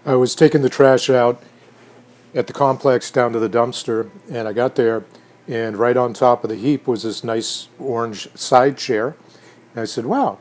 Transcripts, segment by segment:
I was taking the trash out at the complex down to the dumpster, and I got there, and right on top of the heap was this nice orange side chair. And I said, wow,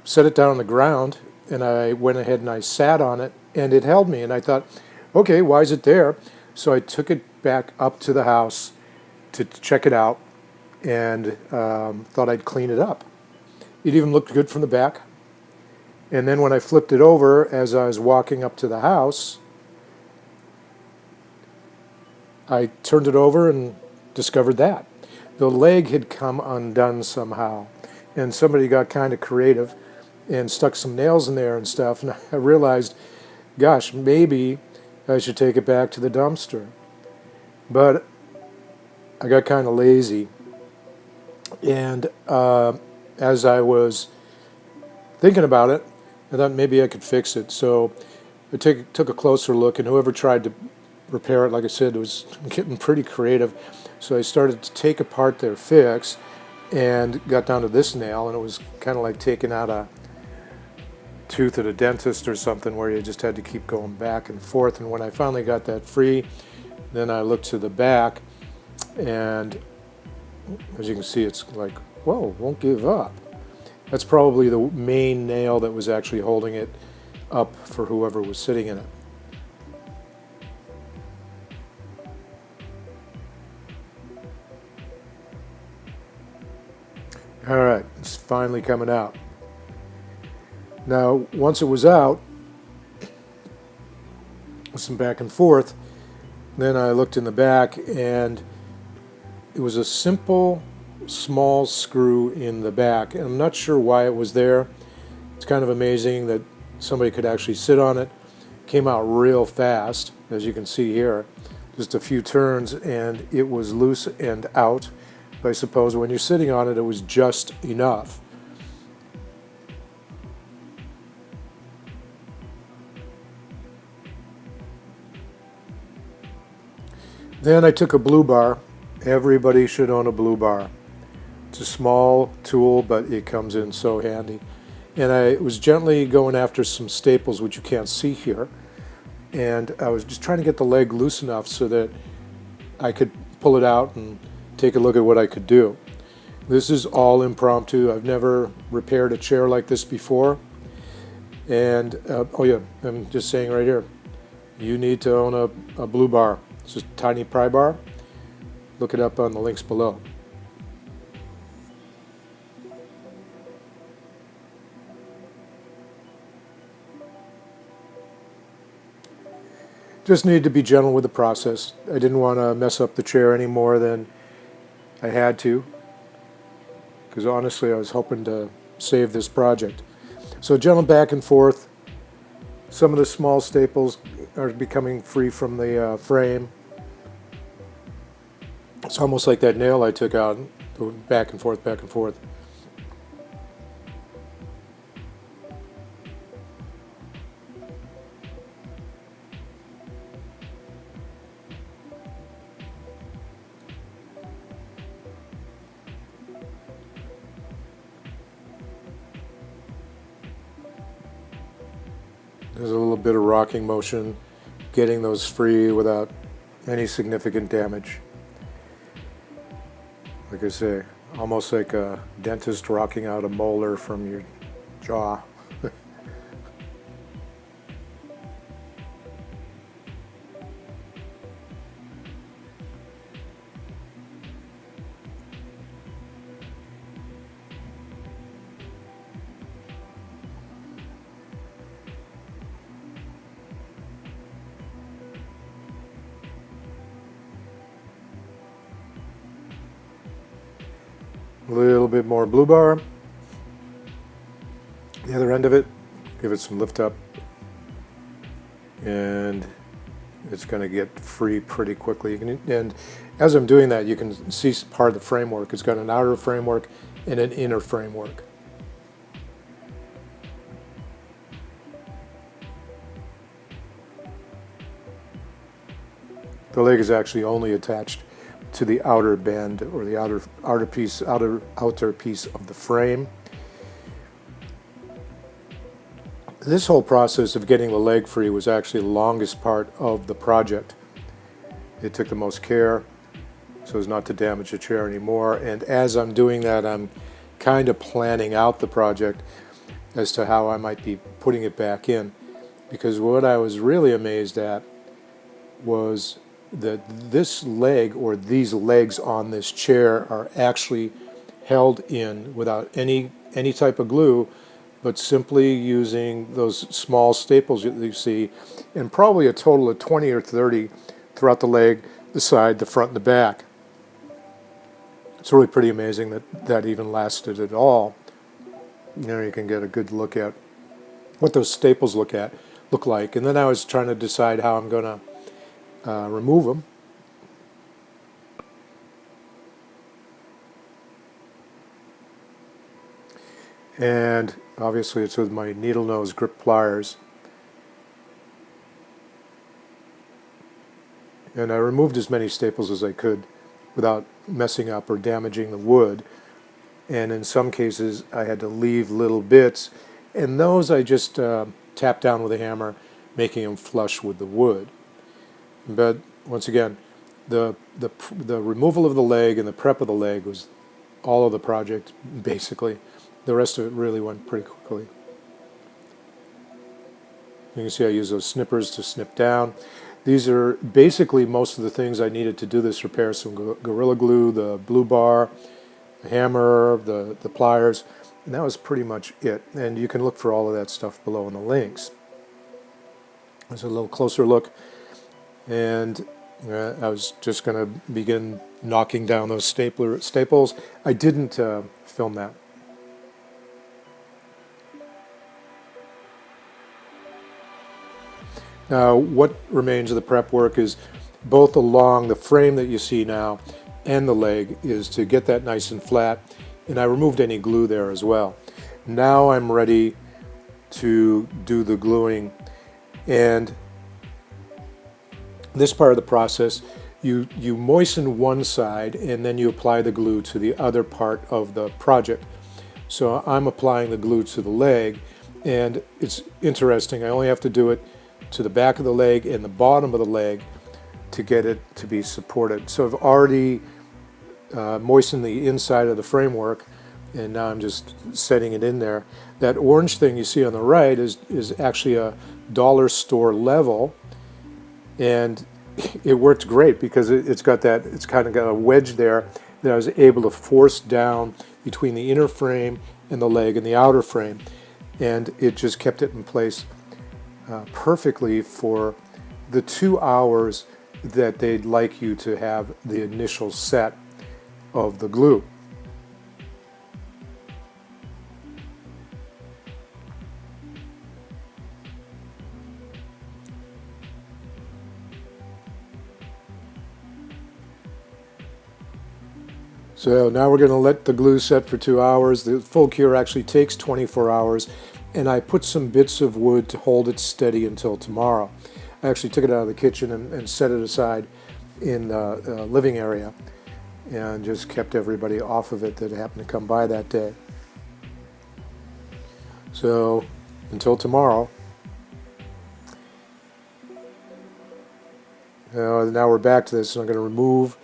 set it down on the ground, and I went ahead and I sat on it, and it held me. And I thought, okay, why is it there? So I took it back up to the house to check it out, and thought I'd clean it up. It even looked good from the back. And then when I flipped it over as I was walking up to the house, I turned it over and discovered that the leg had come undone somehow. And somebody got kind of creative and stuck some nails in there and stuff. And I realized, gosh, maybe I should take it back to the dumpster. But I got kind of lazy. And as I was thinking about it, I thought maybe I could fix it. So I took a closer look, and whoever tried to repair it, like I said, was getting pretty creative. So I started to take apart their fix and got down to this nail, and it was kind of like taking out a tooth at a dentist or something where you just had to keep going back and forth. And when I finally got that free, then I looked to the back, and as you can see, it's like, whoa, won't give up. That's probably the main nail that was actually holding it up for whoever was sitting in it. All right, it's finally coming out. Now, once it was out, some back and forth, then I looked in the back, and it was a simple, small screw in the back. And I'm not sure why it was there. It's kind of amazing that somebody could actually sit on it. Came out real fast, as you can see here. Just a few turns, and it was loose and out. I suppose when you're sitting on it, it was just enough. Then I took a blue bar. Everybody should own a blue bar. It's a small tool, but it comes in so handy. And I was gently going after some staples, which you can't see here. And I was just trying to get the leg loose enough so that I could pull it out and take a look at what I could do. This is all impromptu. I've never repaired a chair like this before. And, oh yeah, I'm just saying right here, you need to own a blue bar. It's just a tiny pry bar. Look it up on the links below. Just needed to be gentle with the process. I didn't want to mess up the chair any more than I had to, because honestly I was hoping to save this project. So gentle back and forth. Some of the small staples are becoming free from the frame. It's almost like that nail I took out, going back and forth, back and forth. There's a little bit of rocking motion, getting those free without any significant damage. Like I say, almost like a dentist rocking out a molar from your jaw. A little bit more blue bar. The other end of it, give it some lift up, and it's going to get free pretty quickly. And as I'm doing that, you can see part of the framework. It's got an outer framework and an inner framework. The leg is actually only attached to the outer band, or the outer piece of the frame. This whole process of getting the leg free was actually the longest part of the project. It took the most care so as not to damage the chair anymore. And as I'm doing that, I'm kind of planning out the project as to how I might be putting it back in. Because what I was really amazed at was that this leg, or these legs on this chair, are actually held in without any type of glue, but simply using those small staples that you see, and probably a total of 20 or 30 throughout the leg, the side, the front, and the back. It's really pretty amazing that that even lasted at all. You know, you can get a good look at what those staples look like. And then I was trying to decide how I'm going to remove them. And obviously it's with my needle nose grip pliers. And I removed as many staples as I could without messing up or damaging the wood. And in some cases I had to leave little bits, and those I just tapped down with a hammer, making them flush with the wood. But once again, the removal of the leg and the prep of the leg was all of the project, basically. The rest of it really went pretty quickly. You can see I use those snippers to snip down. These are basically most of the things I needed to do this repair. Some Gorilla Glue, the blue bar, the hammer, the pliers, and that was pretty much it. And you can look for all of that stuff below in the links. There's a little closer look, and I was just going to begin knocking down those staples. I didn't film that. Now, what remains of the prep work is both along the frame that you see now and the leg is to get that nice and flat, and I removed any glue there as well. Now I'm ready to do the gluing, and this part of the process, you moisten one side and then you apply the glue to the other part of the project. So I'm applying the glue to the leg, and it's interesting, I only have to do it to the back of the leg and the bottom of the leg to get it to be supported. So I've already moistened the inside of the framework, and now I'm just setting it in there. That orange thing you see on the right is actually a dollar store level, and it worked great because it's kind of got a wedge there that I was able to force down between the inner frame and the leg and the outer frame, and it just kept it in place perfectly for the 2 hours that they'd like you to have the initial set of the glue. So now we're going to let the glue set for 2 hours. The full cure actually takes 24 hours. And I put some bits of wood to hold it steady until tomorrow. I actually took it out of the kitchen and set it aside in the living area, and just kept everybody off of it that happened to come by that day. So until tomorrow. Now we're back to this. So I'm going to remove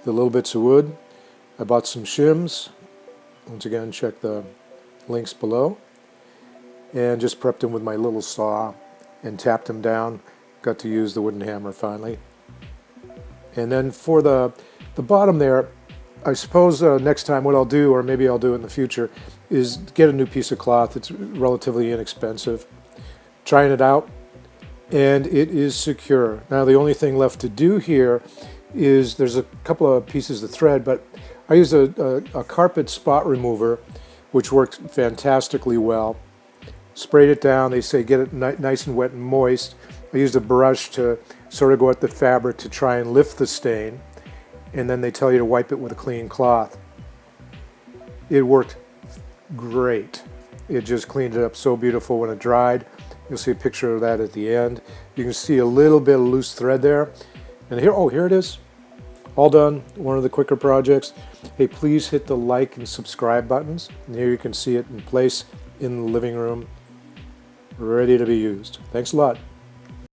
the little bits of wood. I bought some shims. Once again, check the links below. And just prepped them with my little saw and tapped them down. Got to use the wooden hammer finally. And then for the bottom there, I suppose next time what I'll do, or maybe I'll do it in the future, is get a new piece of cloth. It's relatively inexpensive. Trying it out, and it is secure. Now the only thing left to do here is there's a couple of pieces of thread, but I used a carpet spot remover, which works fantastically well. Sprayed it down. They say get it nice and wet and moist. I used a brush to sort of go at the fabric to try and lift the stain, and then they tell you to wipe it with a clean cloth. It worked great. It just cleaned it up so beautiful when it dried. You'll see a picture of that at the end. You can see a little bit of loose thread there. And here it is. All done. One of the quicker projects. Hey, please hit the like and subscribe buttons. And here you can see it in place in the living room. ready to be used. Thanks a lot.